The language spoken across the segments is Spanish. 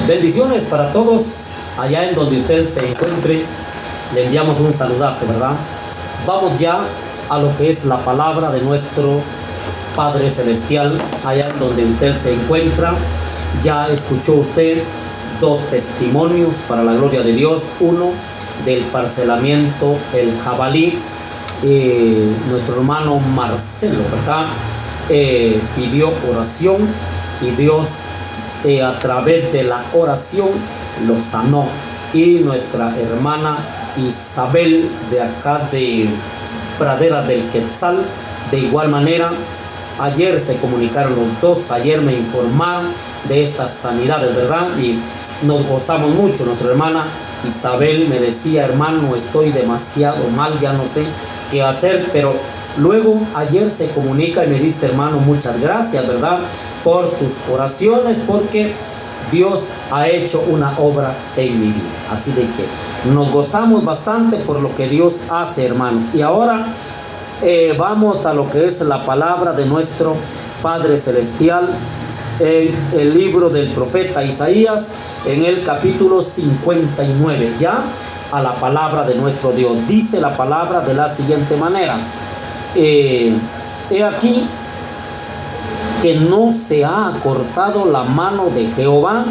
Bendiciones para todos allá en donde usted se encuentre. Le enviamos un saludazo, ¿verdad? Vamos ya a lo que es la palabra de nuestro Padre Celestial, allá en donde usted se encuentra. Ya escuchó usted dos testimonios para la gloria de Dios. Uno del parcelamiento El Jabalí. Nuestro hermano Marcelo, ¿verdad? Pidió oración y Dios a través de la oración lo sanó. Y nuestra hermana Isabel de acá de Pradera del Quetzal, de igual manera, ayer se comunicaron los dos, ayer me informaron de estas sanidades, ¿verdad? Y nos gozamos mucho. Nuestra hermana Isabel me decía: hermano, estoy demasiado mal, ya no sé qué hacer, pero luego ayer se comunica y me dice: hermano, muchas gracias, ¿verdad?, por sus oraciones, porque Dios ha hecho una obra en mi vida. Así de que nos gozamos bastante por lo que Dios hace, hermanos. Y ahora vamos a lo que es la palabra de nuestro Padre Celestial, el libro del profeta Isaías, en el capítulo 59, ya a la palabra de nuestro Dios. Dice la palabra de la siguiente manera: he aquí que no se ha acortado la mano de Jehová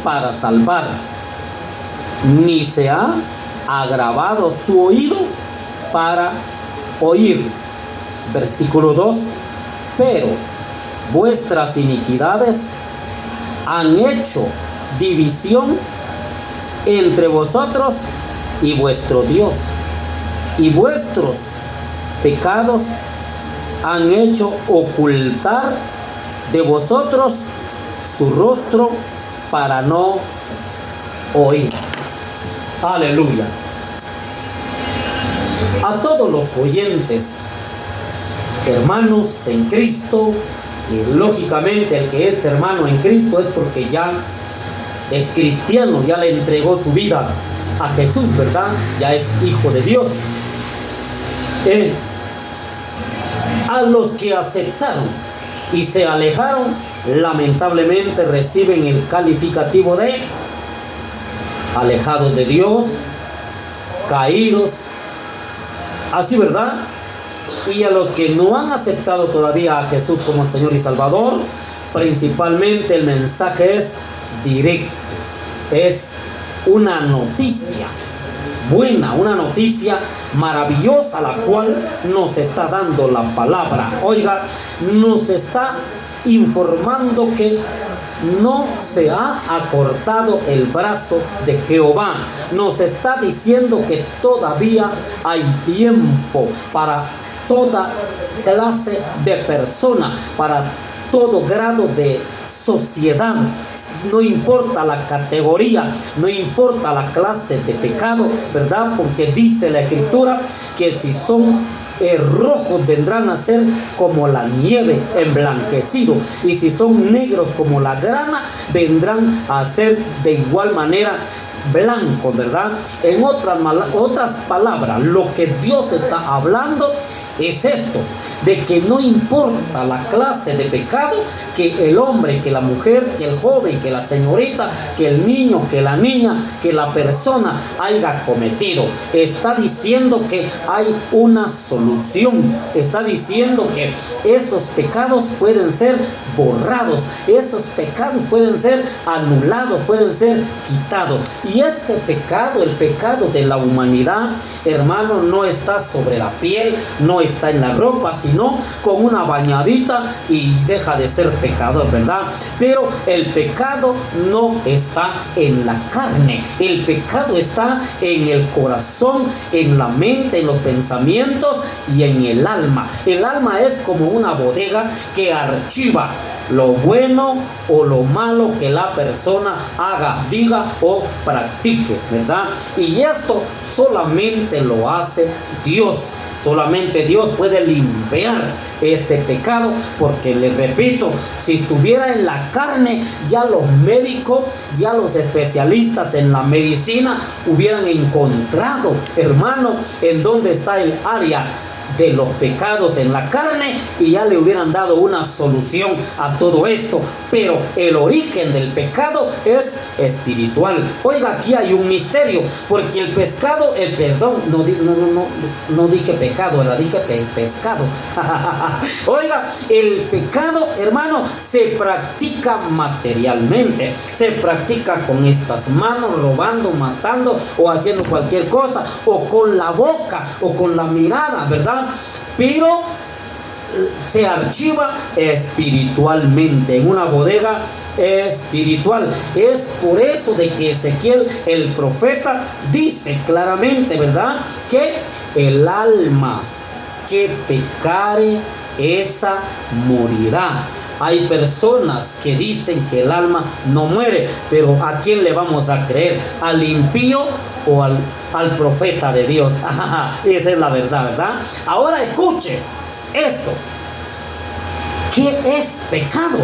para salvar, ni se ha agravado su oído para oír. Versículo 2: pero vuestras iniquidades han hecho división entre vosotros y vuestro Dios, y vuestros pecados han hecho ocultar de vosotros su rostro para no oír. Aleluya. A todos los oyentes, hermanos en Cristo, y lógicamente el que es hermano en Cristo es porque ya es cristiano, ya le entregó su vida a Jesús, ¿verdad? Ya es hijo de Dios. A los que aceptaron y se alejaron, lamentablemente reciben el calificativo de alejados de Dios, caídos, así, ¿verdad? Y a los que no han aceptado todavía a Jesús como Señor y Salvador, principalmente el mensaje es directo, es una noticia buena, una noticia maravillosa, la cual nos está dando la palabra. Oiga, nos está informando que no se ha acortado el brazo de Jehová. Nos está diciendo que todavía hay tiempo para toda clase de persona, para todo grado de sociedad. No importa la categoría, no importa la clase de pecado, ¿verdad? Porque dice la Escritura que si son rojos vendrán a ser como la nieve emblanquecido, y si son negros como la grana vendrán a ser de igual manera blancos, ¿verdad? En otras palabras, lo que Dios está hablando es esto, de que no importa la clase de pecado que el hombre, que la mujer, que el joven, que la señorita, que el niño, que la niña, que la persona haya cometido. Está diciendo que hay una solución. Está diciendo que esos pecados pueden ser borrados, esos pecados pueden ser anulados, pueden ser quitados. Y ese pecado, el pecado de la humanidad, hermano, no está sobre la piel, no está en la ropa, sino con una bañadita y deja de ser pecador, ¿verdad? Pero el pecado no está en la carne, el pecado está en el corazón, en la mente, en los pensamientos y en el alma. El alma es como una bodega que archiva lo bueno o lo malo que la persona haga, diga o practique, ¿verdad? Y esto solamente lo hace Dios. Solamente Dios puede limpiar ese pecado, porque les repito, si estuviera en la carne, ya los médicos, ya los especialistas en la medicina hubieran encontrado, hermano, en dónde está el área de los pecados en la carne y ya le hubieran dado una solución a todo esto. Pero el origen del pecado es espiritual. Oiga, aquí hay un misterio, porque el pescado, no dije pecado, dije pescado. Oiga, el pecado, hermano, se practica materialmente, se practica con estas manos, robando, matando o haciendo cualquier cosa, o con la boca o con la mirada, ¿verdad? Pero se archiva espiritualmente en una bodega espiritual. Es por eso de que Ezequiel, el profeta, dice claramente, ¿verdad?, que el alma que pecare, esa morirá. Hay personas que dicen que el alma no muere, pero ¿a quién le vamos a creer? ¿Al impío o al profeta de Dios? Esa es la verdad, ¿verdad? Ahora escuche esto. ¿Qué es pecado?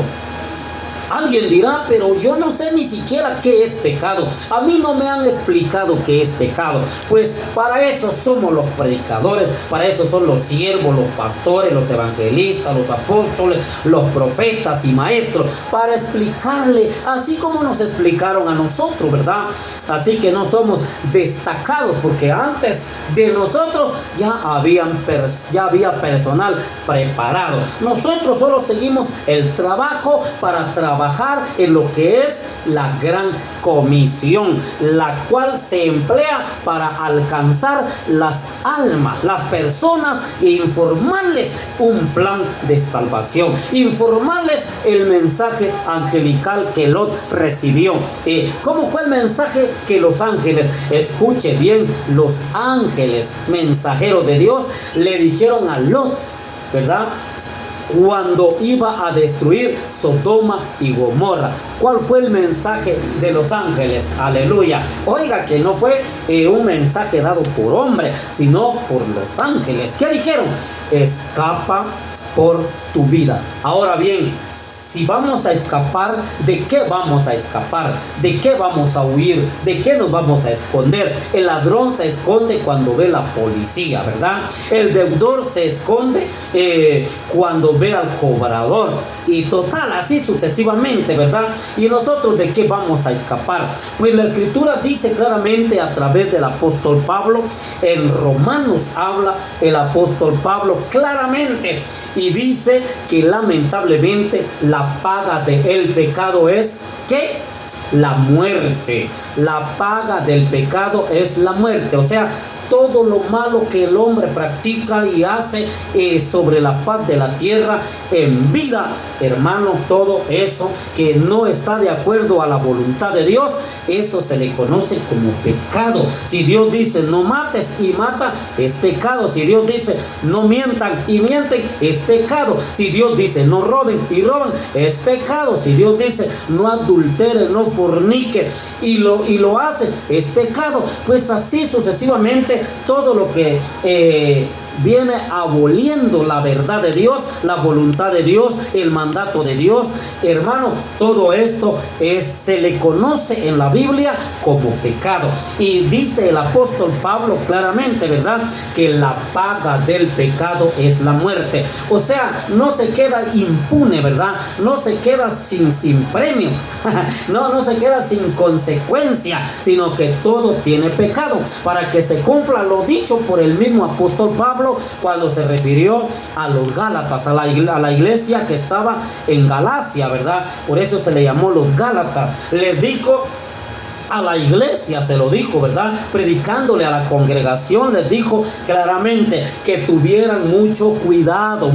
Alguien dirá, pero yo no sé ni siquiera qué es pecado. A mí no me han explicado qué es pecado. Pues para eso somos los predicadores, para eso son los siervos, los pastores, los evangelistas, los apóstoles, los profetas y maestros, para explicarle, así como nos explicaron a nosotros, ¿verdad? Así que no somos destacados, porque antes de nosotros ya había personal preparado. Nosotros solo seguimos el trabajo para trabajar en lo que es la gran comisión, la cual se emplea para alcanzar las almas, las personas, e informarles un plan de salvación, informarles el mensaje angelical que Lot recibió. ¿Cómo fue el mensaje que los ángeles, escuche bien, los ángeles mensajeros de Dios le dijeron a Lot, ¿verdad?, cuando iba a destruir Sodoma y Gomorra? ¿Cuál fue el mensaje de los ángeles? Aleluya. Oiga, que no fue un mensaje dado por hombre, sino por los ángeles. ¿Qué dijeron? Escapa por tu vida. Ahora bien, si vamos a escapar, ¿de qué vamos a escapar? ¿De qué vamos a huir? ¿De qué nos vamos a esconder? El ladrón se esconde cuando ve la policía, ¿verdad? El deudor se esconde cuando ve al cobrador. Y total, así sucesivamente, ¿verdad? ¿Y nosotros de qué vamos a escapar? Pues la Escritura dice claramente a través del apóstol Pablo, en Romanos habla el apóstol Pablo claramente, y dice que lamentablemente la paga del pecado es ¿qué? La muerte. La paga del pecado es la muerte. O sea, todo lo malo que el hombre practica y hace sobre la faz de la tierra en vida, hermano, todo eso que no está de acuerdo a la voluntad de Dios, eso se le conoce como pecado. Si Dios dice no mates y mata, es pecado. Si Dios dice no mientan y mienten, es pecado. Si Dios dice no roben y roban, es pecado. Si Dios dice no adultere, no fornique y lo hace, es pecado. Pues así sucesivamente, todo lo que viene aboliendo la verdad de Dios, la voluntad de Dios, el mandato de Dios, hermano, todo esto se le conoce en la Biblia como pecado. Y dice el apóstol Pablo claramente, ¿verdad?, que la paga del pecado es la muerte. O sea, no se queda impune, ¿verdad? No se queda sin premio, no se queda sin consecuencia, sino que todo tiene pecado, para que se cumpla lo dicho por el mismo apóstol Pablo cuando se refirió a los Gálatas, a la iglesia que estaba en Galacia, ¿verdad? Por eso se le llamó los Gálatas. Les dijo a la iglesia, se lo dijo, ¿verdad?, predicándole a la congregación, les dijo claramente que tuvieran mucho cuidado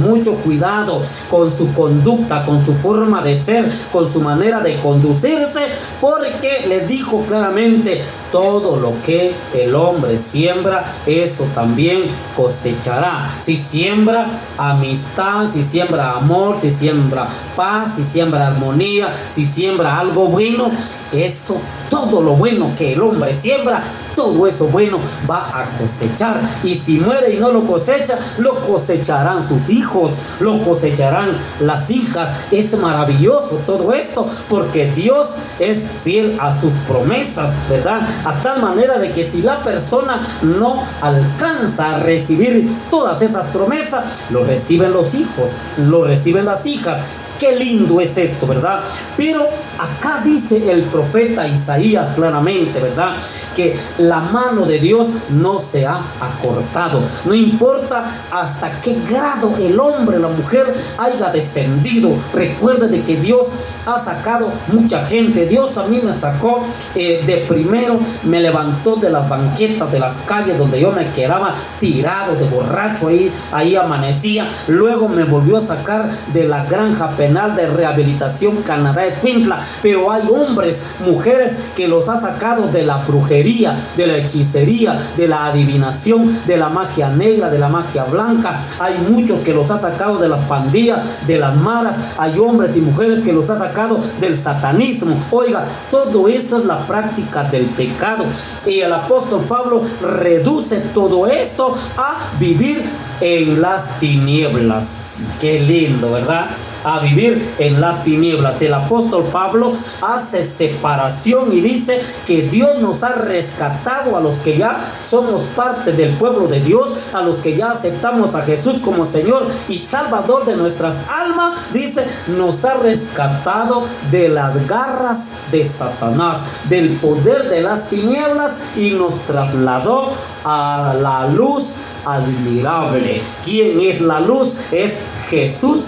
con su conducta, con su forma de ser, con su manera de conducirse, porque les dijo claramente, todo lo que el hombre siembra, eso también cosechará. Si siembra amistad, si siembra amor, si siembra paz, si siembra armonía, si siembra algo bueno, eso, todo lo bueno que el hombre siembra, todo eso bueno va a cosechar. Y si muere y no lo cosecha, lo cosecharán sus hijos, lo cosecharán las hijas. Es maravilloso todo esto, porque Dios es fiel a sus promesas, ¿verdad? A tal manera de que si la persona no alcanza a recibir todas esas promesas, lo reciben los hijos, lo reciben las hijas. Qué lindo es esto, ¿verdad? Pero acá dice el profeta Isaías claramente, ¿verdad? Que la mano de Dios no se ha acortado. No importa hasta qué grado el hombre, la mujer haya descendido. Recuerde de que Dios ha sacado mucha gente. Dios a mí me sacó de primero, me levantó de las banquetas de las calles donde yo me quedaba tirado de borracho, ahí amanecía. Luego me volvió a sacar de la granja penal de rehabilitación Canadá Escuintla. Pero hay hombres, mujeres que los ha sacado de la brujería, de la hechicería, de la adivinación, de la magia negra, de la magia blanca. Hay muchos que los ha sacado de las pandillas, de las maras. Hay hombres y mujeres que los ha sacado del satanismo. Oiga, todo eso es la práctica del pecado. Y el apóstol Pablo reduce todo esto a vivir en las tinieblas. Qué lindo, ¿verdad? A vivir en las tinieblas. El apóstol Pablo hace separación y dice que Dios nos ha rescatado a los que ya somos parte del pueblo de Dios, a los que ya aceptamos a Jesús como Señor y Salvador de nuestras almas. Dice, nos ha rescatado de las garras de Satanás, del poder de las tinieblas, y nos trasladó a la luz admirable. ¿Quién es la luz? Es Jesús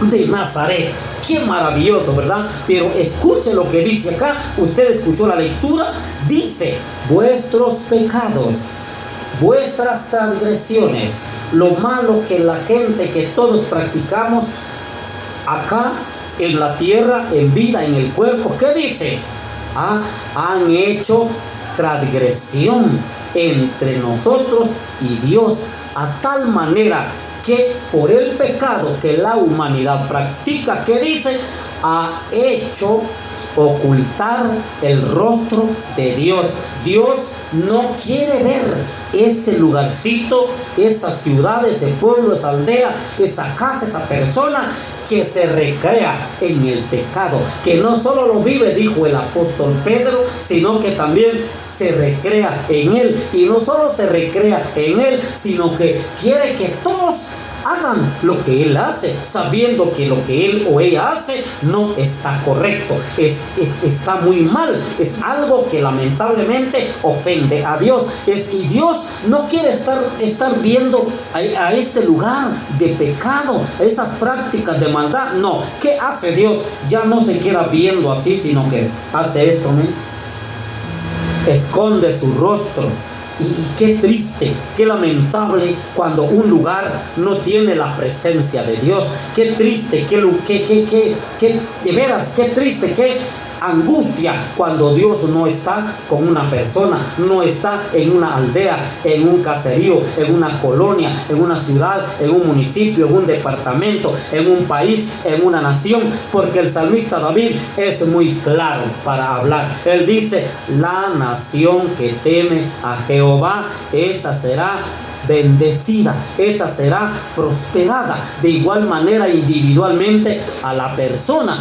de Nazaret. Qué maravilloso, ¿verdad? Pero escuche lo que dice acá. Usted escuchó la lectura. Dice, vuestros pecados, vuestras transgresiones, lo malo que la gente, que todos practicamos acá en la tierra, en vida, en el cuerpo. ¿Qué dice? Han hecho transgresión entre nosotros y Dios, a tal manera que por el pecado que la humanidad practica, que dice, ha hecho ocultar el rostro de Dios. Dios no quiere ver ese lugarcito, esa ciudad, ese pueblo, esa aldea, esa casa, esa persona que se recrea en el pecado, que no solo lo vive, dijo el apóstol Pedro, sino que también se recrea en él. Y no solo se recrea en él, sino que quiere que todos hagan lo que él hace, sabiendo que lo que él o ella hace no está correcto, está muy mal, es algo que lamentablemente ofende a Dios. Y Dios no quiere estar viendo a ese lugar de pecado, a esas prácticas de maldad. No, ¿qué hace Dios? Ya no se queda viendo así, sino que hace esto, ¿no? Esconde su rostro. Y qué triste, qué lamentable cuando un lugar no tiene la presencia de Dios. Qué triste, de veras, qué triste, qué angustia cuando Dios no está con una persona, no está en una aldea, en un caserío, en una colonia, en una ciudad, en un municipio, en un departamento, en un país, en una nación. Porque el salmista David es muy claro para hablar. Él dice, la nación que teme a Jehová, esa será bendecida, esa será prosperada. De igual manera, individualmente, a la persona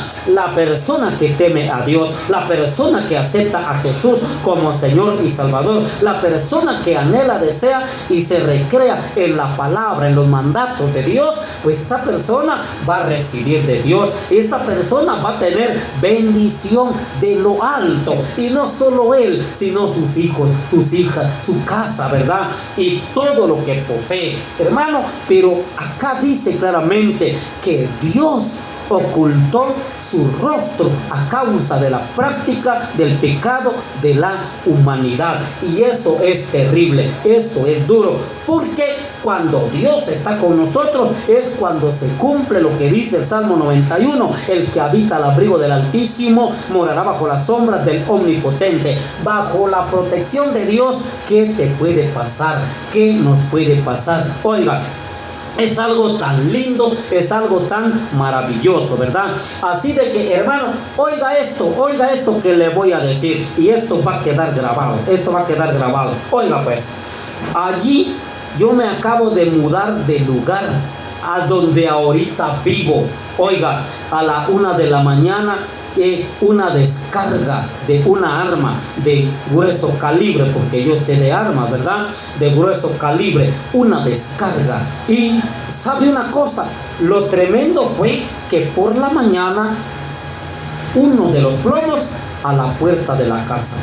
que teme a Dios, la persona que acepta a Jesús como Señor y Salvador, la persona que anhela, desea y se recrea en la palabra, en los mandatos de Dios, pues esa persona va a recibir de Dios, esa persona va a tener bendición de lo alto. Y no solo él, sino sus hijos, sus hijas, su casa, ¿verdad? Y todo lo que posee, hermano. Pero acá dice claramente que Dios ocultó su rostro a causa de la práctica del pecado de la humanidad. Y eso es terrible, eso es duro, porque cuando Dios está con nosotros es cuando se cumple lo que dice el Salmo 91, el que habita al abrigo del Altísimo morará bajo las sombras del Omnipotente. Bajo la protección de Dios, ¿qué te puede pasar? ¿Qué nos puede pasar? Oiga, es algo tan lindo, es algo tan maravilloso, ¿verdad? Así de que, hermano, oiga esto que le voy a decir, y esto va a quedar grabado, Oiga pues, allí yo me acabo de mudar de lugar a donde ahorita vivo. Oiga, a la 1 de la mañana, una descarga de una arma de grueso calibre, porque yo sé de armas, ¿verdad? De grueso calibre, una descarga. Y ¿sabe una cosa? Lo tremendo fue que por la mañana uno de los plomos a la puerta de la casa.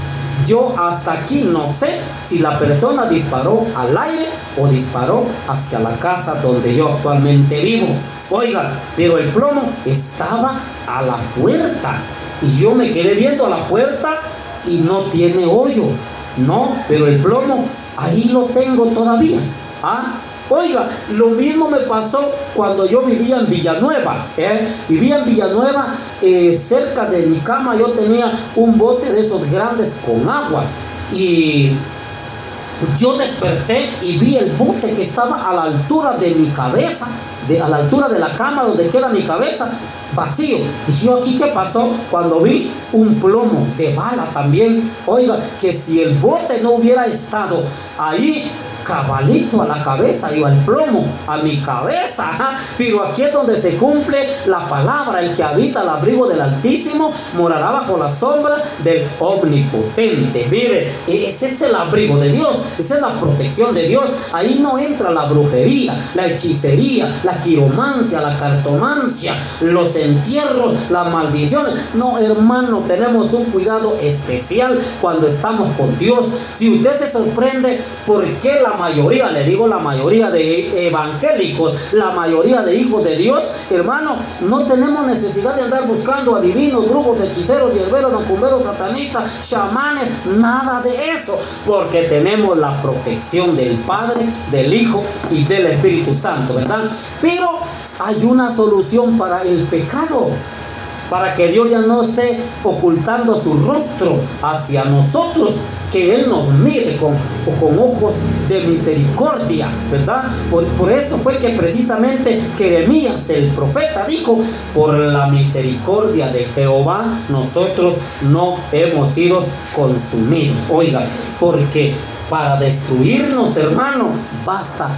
Yo hasta aquí no sé si la persona disparó al aire o disparó hacia la casa donde yo actualmente vivo. Oiga, pero el plomo estaba a la puerta y yo me quedé viendo a la puerta y no tiene hoyo. No, pero el plomo ahí lo tengo todavía. Oiga, lo mismo me pasó cuando yo vivía en Villanueva. Vivía en Villanueva, cerca de mi cama yo tenía un bote de esos grandes con agua. Y yo desperté y vi el bote que estaba a la altura de mi cabeza, a la altura de la cama donde queda mi cabeza, vacío. Y yo, ¿aquí qué pasó? Cuando vi un plomo de bala también. Oiga, que si el bote no hubiera estado ahí cabalito a la cabeza, iba el plomo a mi cabeza. Pero aquí es donde se cumple la palabra: el que habita al abrigo del Altísimo morará bajo la sombra del Omnipotente. Mire, ese es el abrigo de Dios, esa es la protección de Dios. Ahí no entra la brujería, la hechicería, la quiromancia, la cartomancia, los entierros, las maldiciones. No, hermano, tenemos un cuidado especial cuando estamos con Dios. Si usted se sorprende por qué la mayoría, le digo la mayoría de evangélicos, la mayoría de hijos de Dios, hermano, no tenemos necesidad de andar buscando adivinos, brujos, hechiceros, hierberos, macumberos, satanistas, chamanes, nada de eso, porque tenemos la protección del Padre, del Hijo y del Espíritu Santo, ¿verdad? Pero hay una solución para el pecado, para que Dios ya no esté ocultando su rostro hacia nosotros, que Él nos mire con ojos de misericordia, ¿verdad? Por eso fue que precisamente Jeremías el profeta dijo: por la misericordia de Jehová nosotros no hemos sido consumidos. Oiga, porque para destruirnos, hermano, basta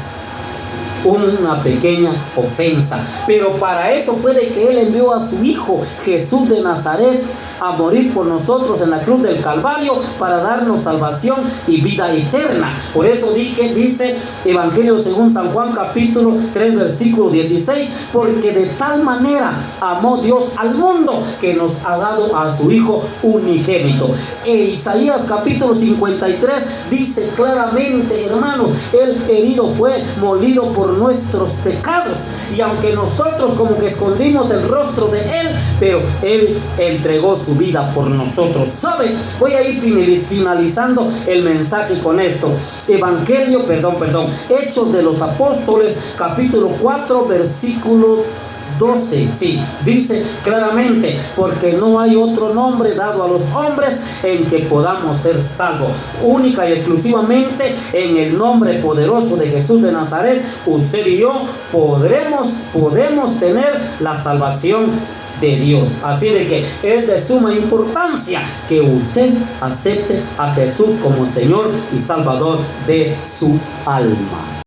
una pequeña ofensa, pero para eso fue de que Él envió a su Hijo Jesús de Nazaret a morir por nosotros en la cruz del Calvario para darnos salvación y vida eterna. Por eso dice Evangelio según San Juan capítulo 3 versículo 16: porque de tal manera amó Dios al mundo que nos ha dado a su Hijo unigénito. Isaías capítulo 53 dice claramente, hermanos: Él herido fue, molido por nuestros pecados, y aunque nosotros como que escondimos el rostro de Él, pero Él entregó su vida por nosotros. ¿Sabe? Voy a ir finalizando el mensaje con esto. Hechos de los Apóstoles capítulo 4 versículo 12, sí, dice claramente: porque no hay otro nombre dado a los hombres en que podamos ser salvos. Única y exclusivamente en el nombre poderoso de Jesús de Nazaret, usted y yo podemos tener la salvación de Dios. Así de que es de suma importancia que usted acepte a Jesús como Señor y Salvador de su alma.